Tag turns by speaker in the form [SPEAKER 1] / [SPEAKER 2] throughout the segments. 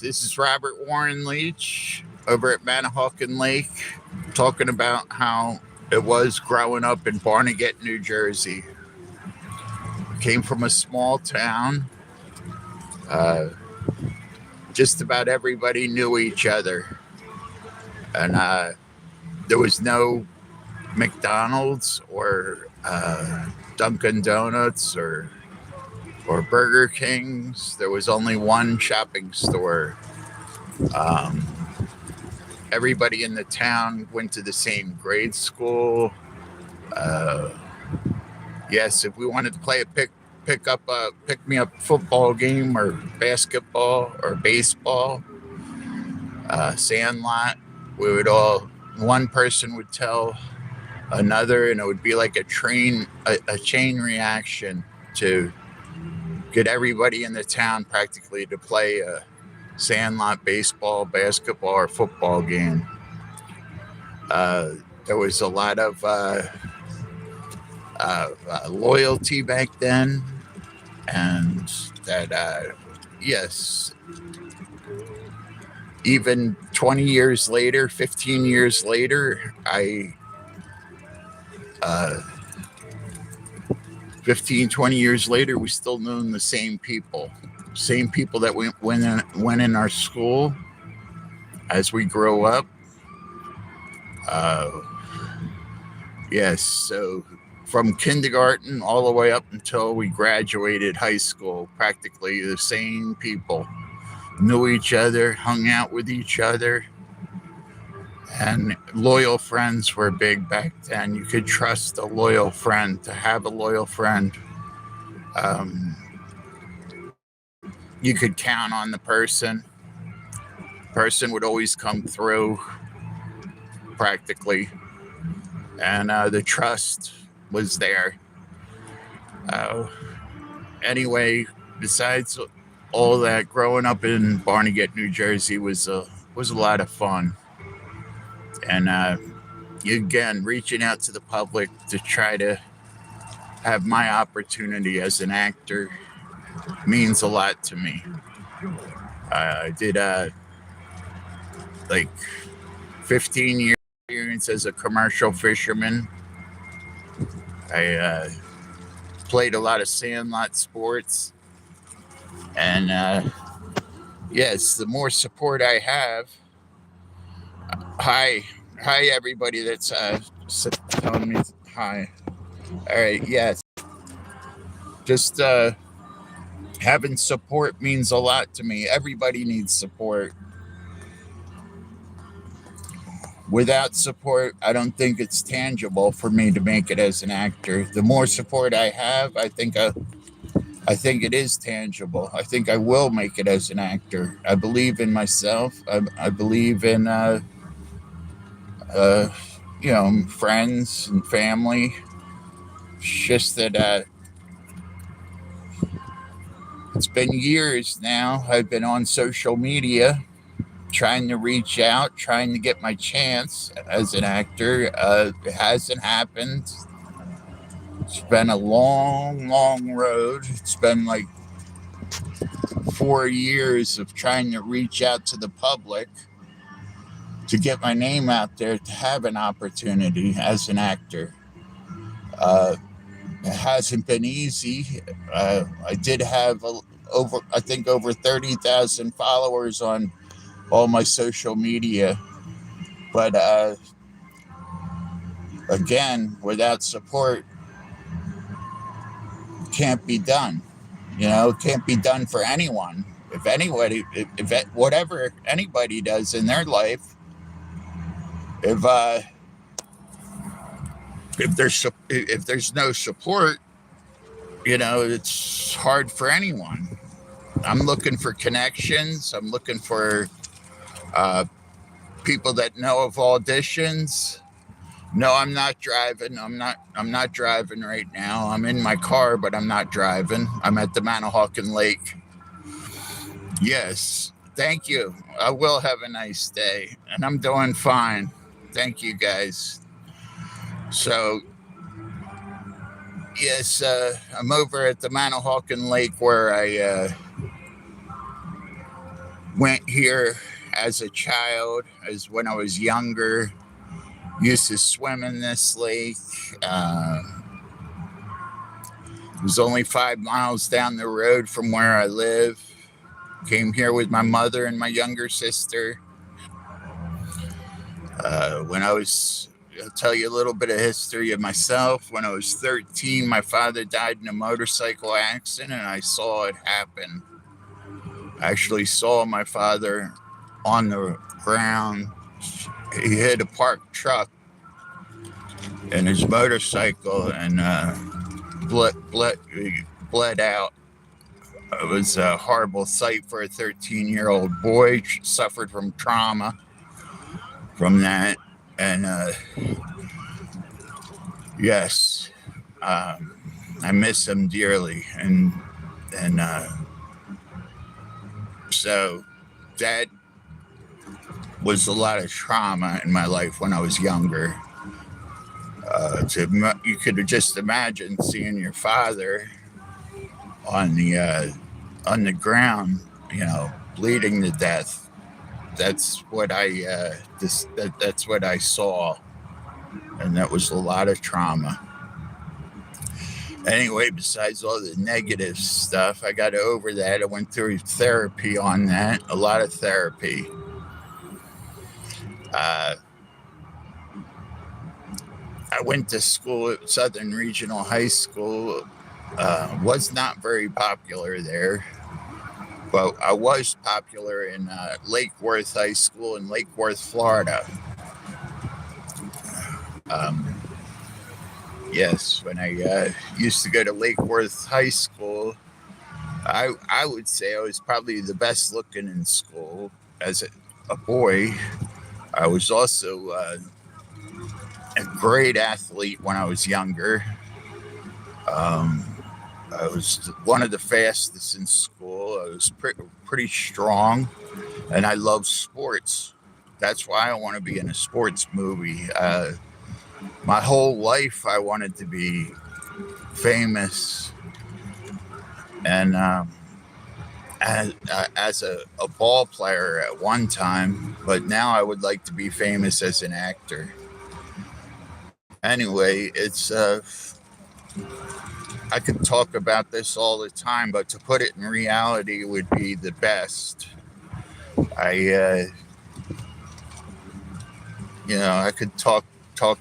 [SPEAKER 1] This is Robert Warren Leach over at Manahawkin Lake, talking about how it was growing up in Barnegat, New Jersey. Came from a small town. Uh, just about everybody knew each other, and there was no McDonald's or Dunkin' Donuts or Burger King's. There was only one shopping store. Um, Everybody in the town went to the same grade school. Uh, yes, if we wanted to play a pick me up football game or basketball or baseball, sandlot, we would all one person would tell another, and it would be like a chain reaction to get everybody in the town practically to play a sandlot baseball, basketball, or football game. There was a lot of loyalty back then, and that yes, even 20 years later, 15 years later, I 15, 20 years later, we still known the same people. Same people that went in our school as we grow up. Uh, yes, so from kindergarten all the way up until we graduated high school, practically the same people knew each other, hung out with each other, and loyal friends were big back then. You could trust a loyal friend, to have a loyal friend. Um, you could count on the person. Person would always come through, practically, and the trust was there. Uh, anyway, besides all that, growing up in Barnegat, New Jersey was a lot of fun, and again, reaching out to the public to try to have my opportunity as an actor means a lot to me. I did like 15 years experience as a commercial fisherman. I played a lot of sandlot sports, and yes, the more support I have. Hi, everybody that's telling me hi. All right, yes, just having support means a lot to me. Everybody needs support. Without support, I don't think it's tangible for me to make it as an actor. The more support I have, I think it is tangible. I think I will make it as an actor. I believe in myself. I believe in uh, friends and family. It's just that it's been years now. I've been on social media trying to reach out, trying to get my chance as an actor. It hasn't happened. It's been a long, long road. It's been like 4 years of trying to reach out to the public to get my name out there, to have an opportunity as an actor. It hasn't been easy. I did have over 30,000 followers on all my social media, but again, without support, it can't be done. It can't be done for anyone. If whatever anybody does in their life, if there's no support, it's hard for anyone. I'm looking for connections. I'm looking for people that know of auditions. No, I'm not driving. I'm not driving right now. I'm in my car, but I'm not driving. I'm at the Manahawkin Lake. Yes, thank you. I will have a nice day, and I'm doing fine. Thank you, guys. So, yes, I'm over at the Manahawkin Lake where Went here as a child, as when I was younger. Used to swim in this lake. It was only 5 miles down the road from where I live. Came here with my mother and my younger sister. I'll tell you a little bit of history of myself. When I was 13, my father died in a motorcycle accident, and I saw it happen. I actually saw my father on the ground. He hit a parked truck and his motorcycle, and bled out. It was a horrible sight for a 13-year-old boy. Suffered from trauma from that, and yes, I miss him dearly, and so that was a lot of trauma in my life when I was younger. You could just imagine seeing your father on the ground, bleeding to death. That's what that's what I saw, and that was a lot of trauma. Anyway, besides all the negative stuff, I got over that. I went through therapy on that, a lot of therapy. I went to school at Southern Regional High School. Was not very popular there, but I was popular in Lake Worth High School in Lake Worth, Florida. Yes, when I used to go to Lake Worth High School, I would say I was probably the best looking in school as a boy. I was also a great athlete when I was younger. I was one of the fastest in school. I was pretty strong, and I love sports. That's why I want to be in a sports movie. My whole life, I wanted to be famous, and as a ball player at one time, but now I would like to be famous as an actor. Anyway, I could talk about this all the time, but to put it in reality would be the best. I could talk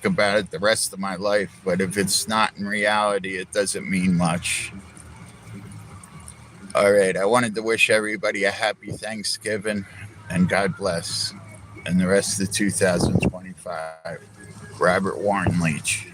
[SPEAKER 1] about it the rest of my life, but if it's not in reality, it doesn't mean much. All right, I wanted to wish everybody a happy Thanksgiving and God bless, and the rest of 2025. Robert Warren Leach.